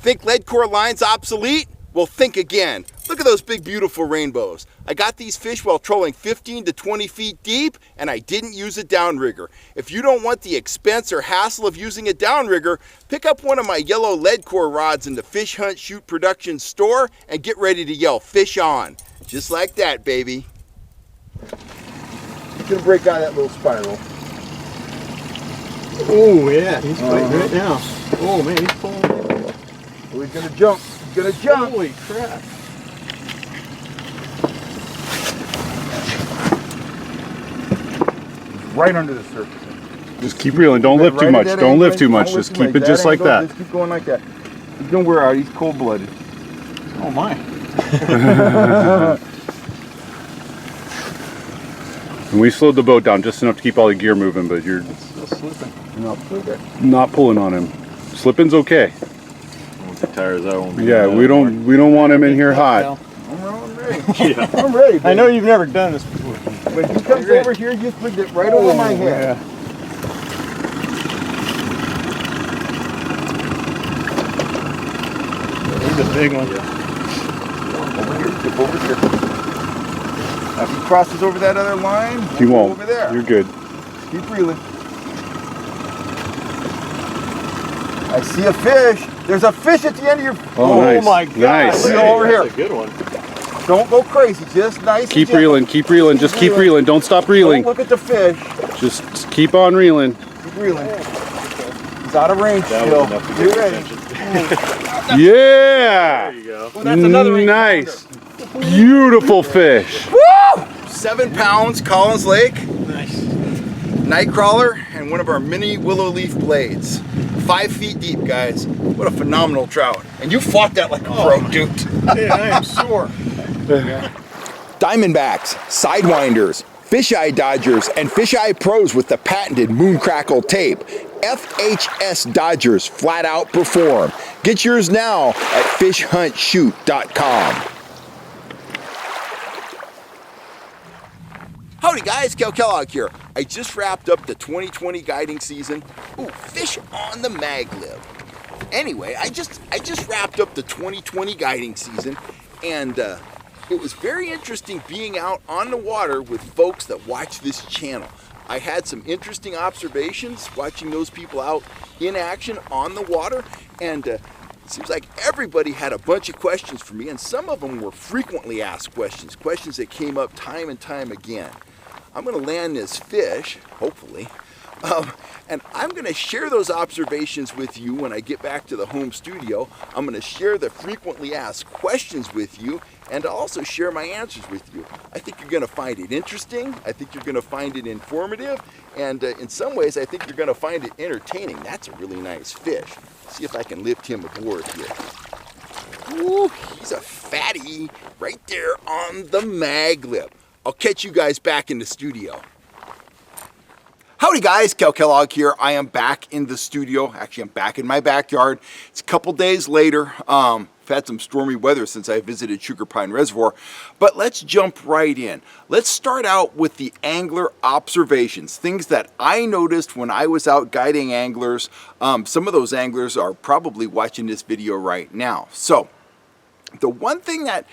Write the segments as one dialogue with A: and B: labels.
A: Think lead core line's obsolete? Well, think again. Look at those big, beautiful rainbows. I got these fish while trolling 15 to 20 feet deep, and I didn't use a downrigger. If you don't want the expense or hassle of using a downrigger, pick up one of my yellow lead core rods in the Fish Hunt Shoot Production store and get ready to yell, fish on. Just like that, baby. He's gonna break out of that little spiral.
B: Oh, yeah, he's fighting right now. Oh, man, he's pulling.
A: Oh, he's gonna jump. He's gonna jump.
B: Holy crap.
A: Right under the surface.
C: Just keep reeling. Don't lift too much. Don't lift too much. Just keep it just like that.
A: Just keep going like that. He's gonna wear out. He's cold-blooded.
B: Oh, my.
C: And we slowed the boat down just enough to keep all the gear moving, but you're
B: Still slipping.
C: not pulling on him. Slipping's okay.
B: Once he tires out, won't be
C: Yeah, we don't want him in here hot.
A: I'm ready. Yeah. I'm ready.
B: I know you've never done this before.
A: When he comes over here, you flick it right over my head.
B: Yeah. He's a big one.
A: Over here, tip over here. If he crosses over that other line,
C: He won't.
A: Over there.
C: You're good.
A: Keep reeling. I see a fish. There's a fish at the end of your.
C: Oh, nice.
B: My God!
C: Nice.
A: See over here.
B: That's a good one.
A: Don't go crazy. Just nice.
C: Keep
A: and
C: reeling. Keep reeling. Just keep reeling. Don't stop reeling.
A: Don't look at the fish.
C: Just keep on reeling.
A: Keep reeling. He's out of range
B: That
A: still.
B: was enough to
A: Get
B: get
A: ready.
B: attention.
C: Yeah.
B: There you go.
A: Well, that's another range
C: Nice. Beautiful fish.
A: Woo! 7 pounds, Collins Lake.
B: Nice.
A: Night crawler and one of our mini willow leaf blades. 5 feet deep, guys. What a phenomenal trout. And you fought that like a pro, dude.
B: Yeah, I am sore.
A: Diamondbacks, sidewinders, fisheye dodgers, and fisheye pros with the patented moon crackle tape. FHS Dodgers flat out perform. Get yours now at fishhuntshoot.com. Howdy guys, Kel Kellogg here. I just wrapped up the 2020 guiding season. Ooh, fish on the mag lib. Anyway, I just wrapped up the 2020 guiding season, and it was very interesting being out on the water with folks that watch this channel. I had some interesting observations watching those people out in action on the water, and it seems like everybody had a bunch of questions for me, and some of them were frequently asked questions that came up time and time again. I'm going to land this fish, hopefully, and I'm going to share those observations with you when I get back to the home studio. I'm going to share the frequently asked questions with you and also share my answers with you. I think you're going to find it interesting. I think you're going to find it informative. And in some ways, I think you're going to find it entertaining. That's a really nice fish. See if I can lift him aboard here. Ooh, he's a fatty right there on the mag lip. I'll catch you guys back in the studio. Howdy guys, Kel Kellogg here. I am back in the studio. Actually, I'm back in my backyard. It's a couple days later. I've had some stormy weather since I visited Sugar Pine Reservoir, but let's jump right in. Let's start out with the angler observations, things that I noticed when I was out guiding anglers. Some of those anglers are probably watching this video right now. So, the one thing that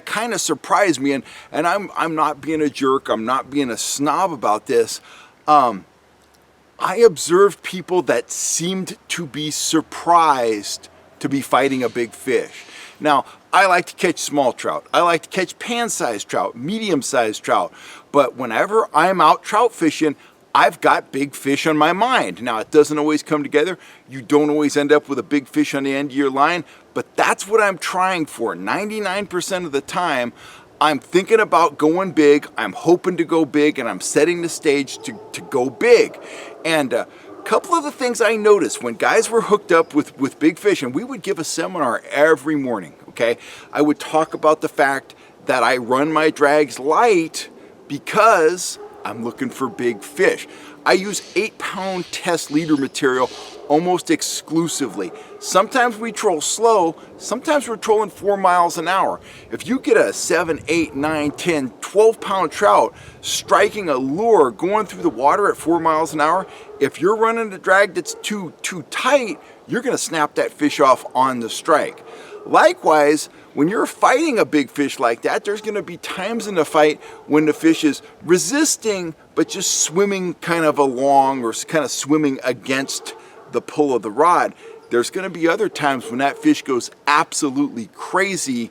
A: kind of surprised me, and I'm not being a jerk, I'm not being a snob about this, I observed people that seemed to be surprised to be fighting a big fish. Now, I like to catch small trout. I like to catch pan-sized trout, medium-sized trout. But whenever I'm out trout fishing, I've got big fish on my mind. Now, it doesn't always come together. You don't always end up with a big fish on the end of your line, but that's what I'm trying for. 99% of the time, I'm thinking about going big, I'm hoping to go big, and I'm setting the stage to go big. And a couple of the things I noticed when guys were hooked up with big fish, and we would give a seminar every morning, okay? I would talk about the fact that I run my drags light because I'm looking for big fish. I use 8-pound test leader material almost exclusively. Sometimes we troll slow, sometimes we're trolling 4 miles an hour. If you get a 7, 8, 9, 10, 12-pound trout striking a lure going through the water at 4 miles an hour, if you're running a drag that's too tight, you're going to snap that fish off on the strike. Likewise, when you're fighting a big fish like that, there's going to be times in the fight when the fish is resisting but just swimming kind of along or kind of swimming against the pull of the rod. There's going to be other times when that fish goes absolutely crazy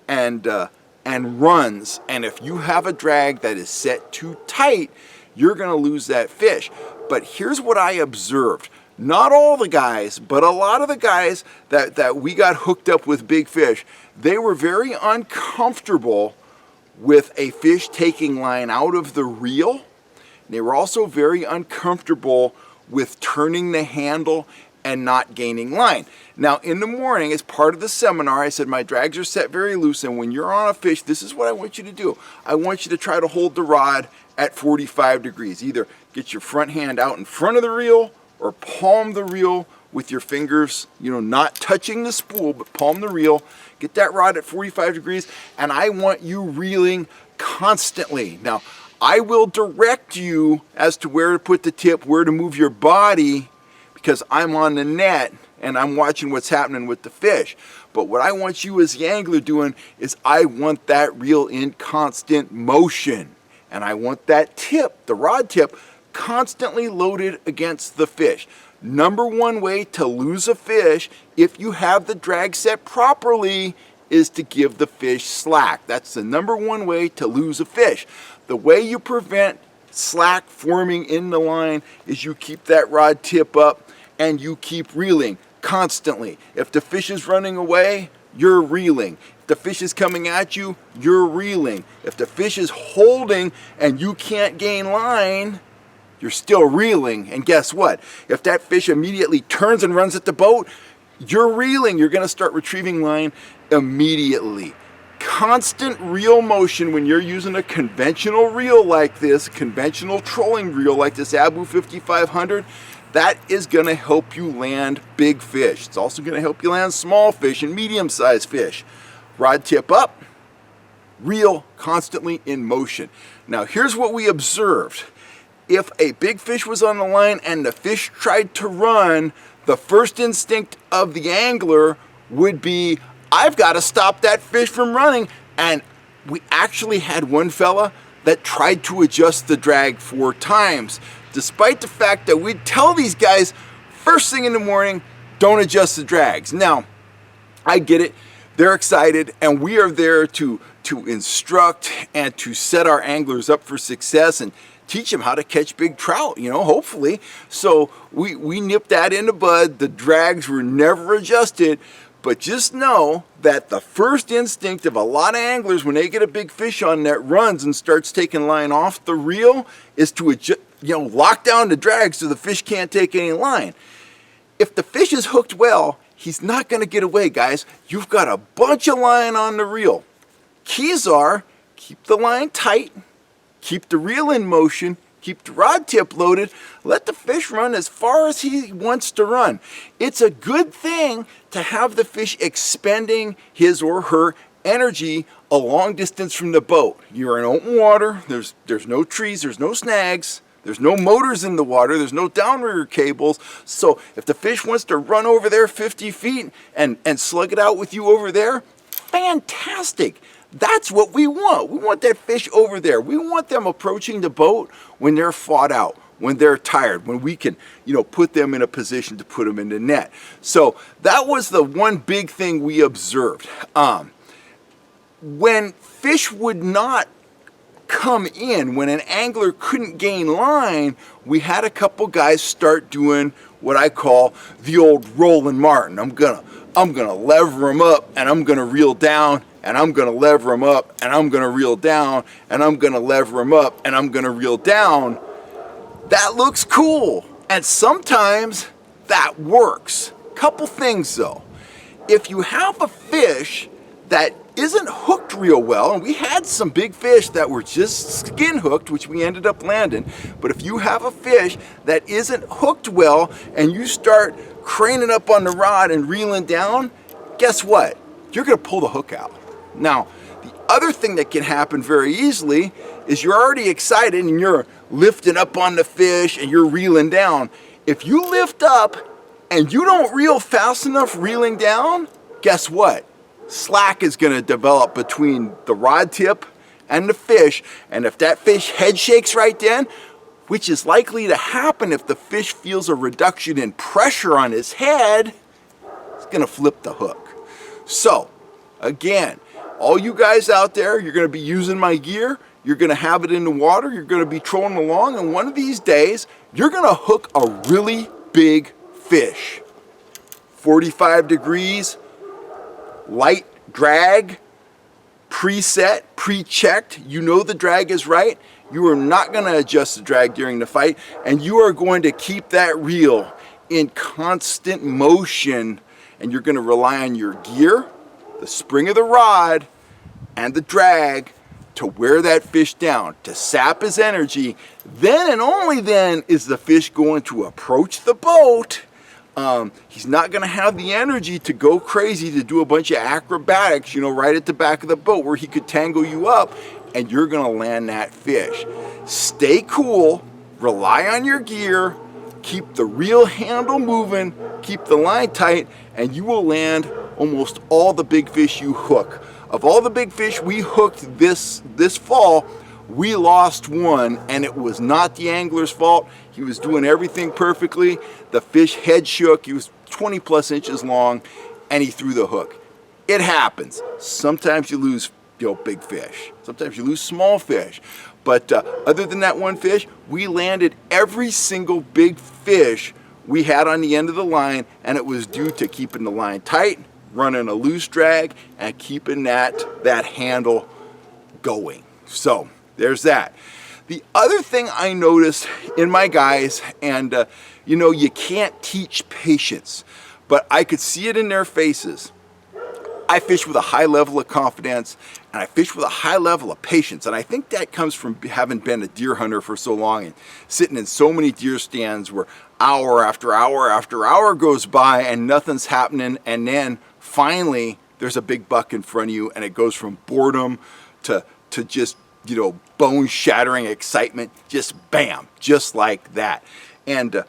A: and runs. And if you have a drag that is set too tight, you're going to lose that fish. But here's what I observed. Not all the guys, but a lot of the guys that we got hooked up with big fish, they were very uncomfortable with a fish taking line out of the reel. They were also very uncomfortable with turning the handle and not gaining line. Now in the morning, as part of the seminar, I said my drags are set very loose, and when you're on a fish, this is what I want you to do. I want you to try to hold the rod at 45 degrees. Either get your front hand out in front of the reel or palm the reel with your fingers, not touching the spool, but palm the reel. Get that rod at 45 degrees, and I want you reeling constantly. Now, I will direct you as to where to put the tip, where to move your body, because I'm on the net and I'm watching what's happening with the fish. But what I want you as the angler doing is I want that reel in constant motion. And I want that tip, the rod tip, constantly loaded against the fish. Number one way to lose a fish, if you have the drag set properly, is to give the fish slack. That's the number one way to lose a fish. The way you prevent slack forming in the line is you keep that rod tip up and you keep reeling constantly. If the fish is running away, you're reeling. If the fish is coming at you, you're reeling. If the fish is holding and you can't gain line, you're still reeling. And guess what? If that fish immediately turns and runs at the boat, you're reeling. You're going to start retrieving line immediately. Constant reel motion when you're using a conventional reel like this, conventional trolling reel like this Abu 5500, that is going to help you land big fish. It's also going to help you land small fish and medium-sized fish. Rod tip up, reel constantly in motion. Now here's what we observed. If a big fish was on the line and the fish tried to run, the first instinct of the angler would be, I've got to stop that fish from running. And we actually had one fella that tried to adjust the drag 4 times, despite the fact that we'd tell these guys first thing in the morning, don't adjust the drags. Now, I get it. They're excited, and we are there to instruct and to set our anglers up for success and teach them how to catch big trout, hopefully. So we nipped that in the bud. The drags were never adjusted. But just know that the first instinct of a lot of anglers when they get a big fish on that runs and starts taking line off the reel is to adjust, lock down the drag so the fish can't take any line. If the fish is hooked well, he's not going to get away, guys. You've got a bunch of line on the reel. Keys are keep the line tight, keep the reel in motion, keep the rod tip loaded, let the fish run as far as he wants to run. It's a good thing to have the fish expending his or her energy a long distance from the boat. You're in open water, there's no trees, there's no snags, there's no motors in the water, there's no downrigger cables. So if the fish wants to run over there 50 feet and slug it out with you over there, fantastic. That's what we want. We want that fish over there. We want them approaching the boat when they're fought out, when they're tired, when we can, put them in a position to put them in the net. So that was the one big thing we observed. When fish would not come in, when an angler couldn't gain line, we had a couple guys start doing what I call the old Roland Martin. I'm gonna lever them up and I'm gonna reel down, and I'm gonna lever them up and I'm gonna reel down, and I'm gonna lever them up and I'm gonna reel down. That looks cool, and sometimes that works. Couple things though. If you have a fish that isn't hooked real well, and we had some big fish that were just skin hooked, which we ended up landing, but if you have a fish that isn't hooked well and you start craning up on the rod and reeling down, guess what? You're gonna pull the hook out. Now, the other thing that can happen very easily is you're already excited and you're lifting up on the fish and you're reeling down. If you lift up and you don't reel fast enough reeling down, guess what? Slack is going to develop between the rod tip and the fish, and if that fish head shakes right then, which is likely to happen if the fish feels a reduction in pressure on his head, it's going to flip the hook. So, again, all you guys out there, you're going to be using my gear, you're going to have it in the water, you're going to be trolling along, and one of these days, you're going to hook a really big fish. 45 degrees, light drag, preset, pre-checked, you know the drag is right. You are not going to adjust the drag during the fight, and you are going to keep that reel in constant motion, and you're going to rely on your gear, the spring of the rod, and the drag to wear that fish down, to sap his energy. Then and only then is the fish going to approach the boat. He's not going to have the energy to go crazy to do a bunch of acrobatics, you know, right at the back of the boat where he could tangle you up, and you're going to land that fish. Stay cool, rely on your gear, keep the reel handle moving, keep the line tight, and you will land almost all the big fish you hook. Of all the big fish we hooked this fall, we lost one, and it was not the angler's fault. He was doing everything perfectly. The fish head shook. He was 20 plus inches long, and he threw the hook. It happens. Sometimes you lose, you know, big fish. Sometimes you lose small fish. But other than that one fish, we landed every single big fish we had on the end of the line, and it was due to keeping the line tight, running a loose drag, and keeping that handle going. So there's that. The other thing I noticed in my guys, and you know, you can't teach patience, but I could see it in their faces. I fish with a high level of confidence, and I fish with a high level of patience, and I think that comes from having been a deer hunter for so long and sitting in so many deer stands where hour after hour after hour goes by and nothing's happening, and then finally there's a big buck in front of you, and it goes from boredom to just, you know, bone-shattering excitement, just bam, just like that. And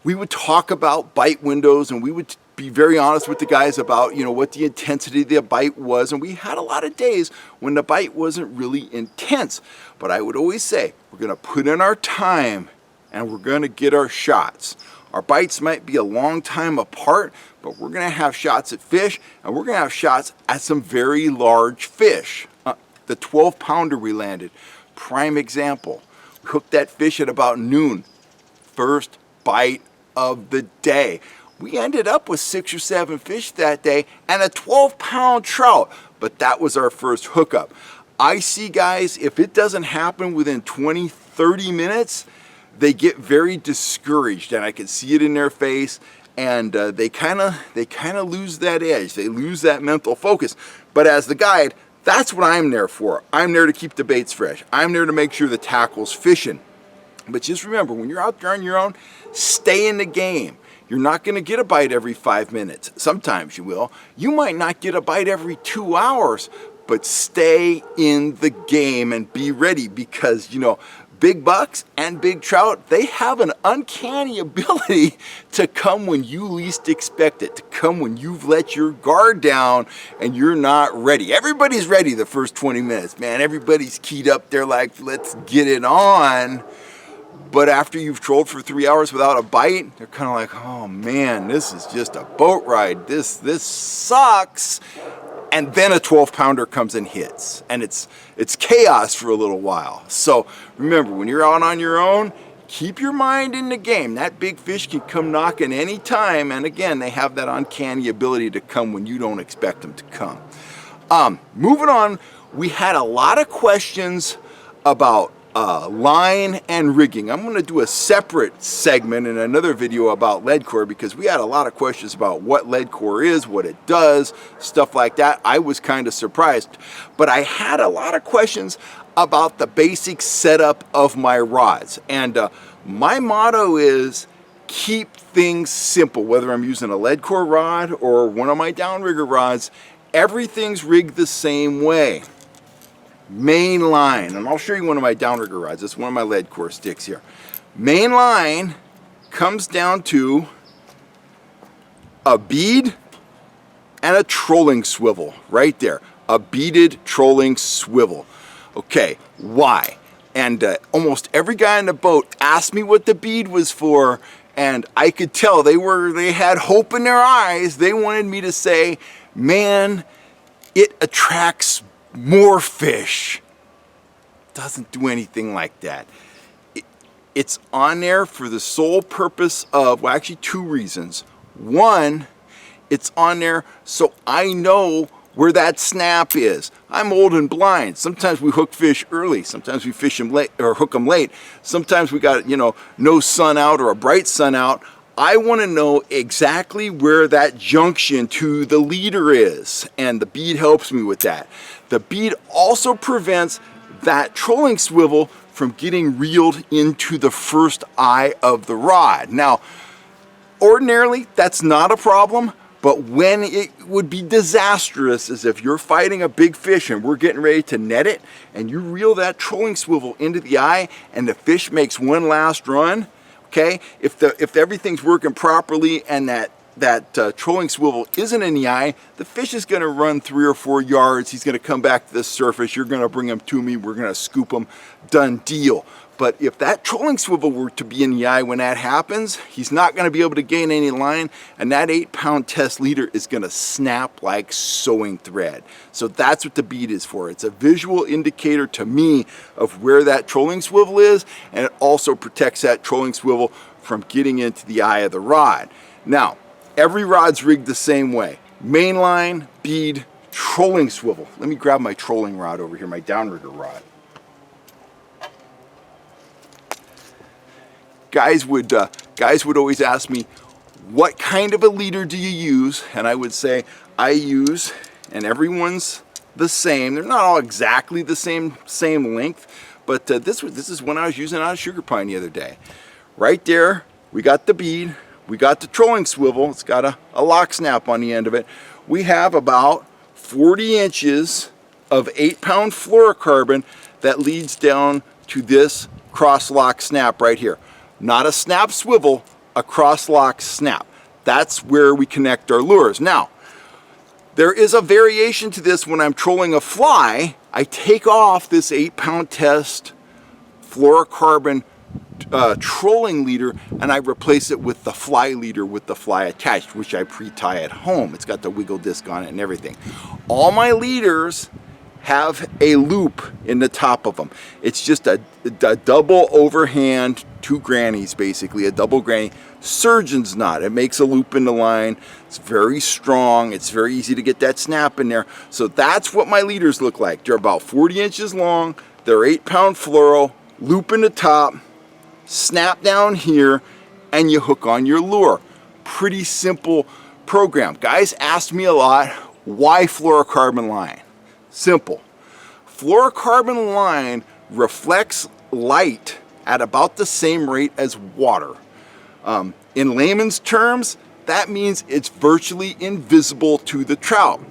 A: we would talk about bite windows, and we would be very honest with the guys about, you know, what the intensity of the bite was, and we had a lot of days when the bite wasn't really intense. But I would always say, we're going to put in our time, and we're going to get our shots. Our bites might be a long time apart, but we're going to have shots at fish, and we're going to have shots at some very large fish. The 12-pounder we landed, prime example. We hooked that fish at about noon, first bite of the day. We ended up with 6 or 7 fish that day and a 12-pound trout, but that was our first hookup. I see guys, if it doesn't happen within 20, 30 minutes, they get very discouraged, and I can see it in their face, and they kind of lose that edge. They lose that mental focus. But as the guide, that's what I'm there for. I'm there to keep the baits fresh. I'm there to make sure the tackle's fishing. But just remember, when you're out there on your own, stay in the game. You're not going to get a bite every 5 minutes. Sometimes you will. You might not get a bite every 2 hours, but stay in the game and be ready, because, you know, big bucks and big trout, they have an uncanny ability to come when you least expect it, to come when you've let your guard down and you're not ready. Everybody's ready the first 20 minutes, man. Everybody's keyed up. They're like, let's get it on. But after you've trolled for 3 hours without a bite, they're kind of like, oh man, this is just a boat ride. This sucks. And then a 12-pounder comes and hits, and it's chaos for a little while. So remember, when you're out on your own, keep your mind in the game. That big fish can come knocking any time, and again, they have that uncanny ability to come when you don't expect them to come. Moving on, we had a lot of questions about line and rigging. I'm going to do a separate segment in another video about lead core, because we had a lot of questions about what lead core is, what it does, stuff like that. I was kind of surprised, but I had a lot of questions about the basic setup of my rods, and my motto is keep things simple. Whether I'm using a lead core rod or one of my downrigger rods, everything's rigged the same way. main line, and I'll show you one of my downrigger rods. It's one of my lead core sticks here. Main line comes down to a bead and a trolling swivel right there. A beaded trolling swivel. Okay, why? And almost every guy on the boat asked me what the bead was for, and I could tell they had hope in their eyes. They wanted me to say, man, it attracts more fish. Doesn't do anything like that. It's on there for the sole purpose of, well, actually two reasons. One, it's on there so I know where that snap is. I'm old and blind. Sometimes we hook fish early. Sometimes we fish them late or hook them late. Sometimes we got, no sun out or a bright sun out. I want to know exactly where that junction to the leader is, and the bead helps me with that. The bead also prevents that trolling swivel from getting reeled into the first eye of the rod. Now, ordinarily, that's not a problem. But when it would be disastrous is if you're fighting a big fish and we're getting ready to net it, and you reel that trolling swivel into the eye and the fish makes one last run, okay? If everything's working properly and that trolling swivel isn't in the eye, the fish is going to run 3 or 4 yards. He's going to come back to the surface. You're going to bring him to me. We're going to scoop him. Done deal. But if that trolling swivel were to be in the eye when that happens, he's not going to be able to gain any line, and that 8-pound test leader is going to snap like sewing thread. So that's what the bead is for. It's a visual indicator to me of where that trolling swivel is, and it also protects that trolling swivel from getting into the eye of the rod. Now, every rod's rigged the same way. Main line, bead, trolling swivel. Let me grab my trolling rod over here, my downrigger rod. Guys would always ask me, what kind of a leader do you use? And I would say, I use, and everyone's the same. They're not all exactly the same length, but this is one I was using out of Sugar Pine the other day. Right there, we got the bead, we got the trolling swivel. It's got a lock snap on the end of it. We have about 40 inches of 8-pound fluorocarbon that leads down to this cross lock snap right here. Not a snap swivel, a cross lock snap. That's where we connect our lures. Now, there is a variation to this. When I'm trolling a fly, I take off this 8-pound test fluorocarbon trolling leader, and I replace it with the fly leader with the fly attached, which I pre-tie at home. It's got the wiggle disc on it and everything. All my leaders have a loop in the top of them. It's just a double overhand, 2 grannies basically, a double granny surgeon's knot. It makes a loop in the line. It's very strong. It's very easy to get that snap in there. So that's what my leaders look like. They're about 40 inches long. They're 8-pound fluoro, loop in the top, snap down here, and you hook on your lure. Pretty simple program. Guys asked me a lot, why fluorocarbon line? Simple. Fluorocarbon line reflects light at about the same rate as water. In layman's terms, that means it's virtually invisible to the trout.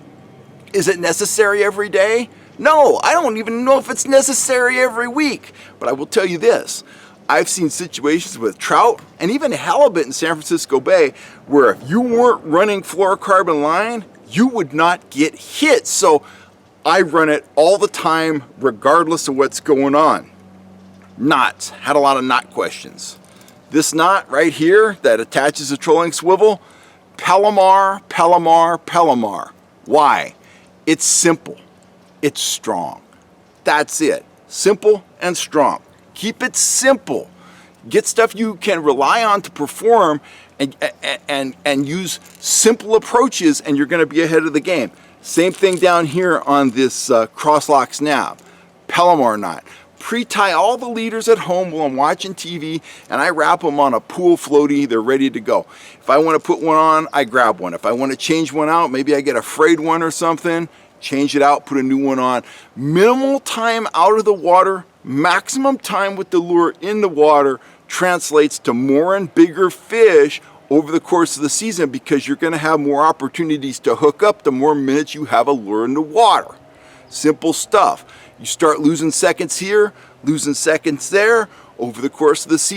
A: Is it necessary every day? No, I don't even know if it's necessary every week. But I will tell you this. I've seen situations with trout and even halibut in San Francisco Bay where if you weren't running fluorocarbon line, you would not get hit. So I run it all the time, regardless of what's going on. Knots. Had a lot of knot questions. This knot right here that attaches a trolling swivel, Palomar, Palomar, Palomar. Why? It's simple. It's strong. That's it. Simple and strong. Keep it simple. Get stuff you can rely on to perform and use simple approaches, and you're going to be ahead of the game. Same thing down here on this cross-lock snap. Palomar knot. Pre-tie all the leaders at home while I'm watching TV, and I wrap them on a pool floaty. They're ready to go. If I want to put one on, I grab one. If I want to change one out, maybe I get a frayed one or something, change it out, put a new one on. Minimal time out of the water, maximum time with the lure in the water translates to more and bigger fish over the course of the season, because you're going to have more opportunities to hook up the more minutes you have a lure in the water. Simple stuff. You start losing seconds here, losing seconds there over the course of the season.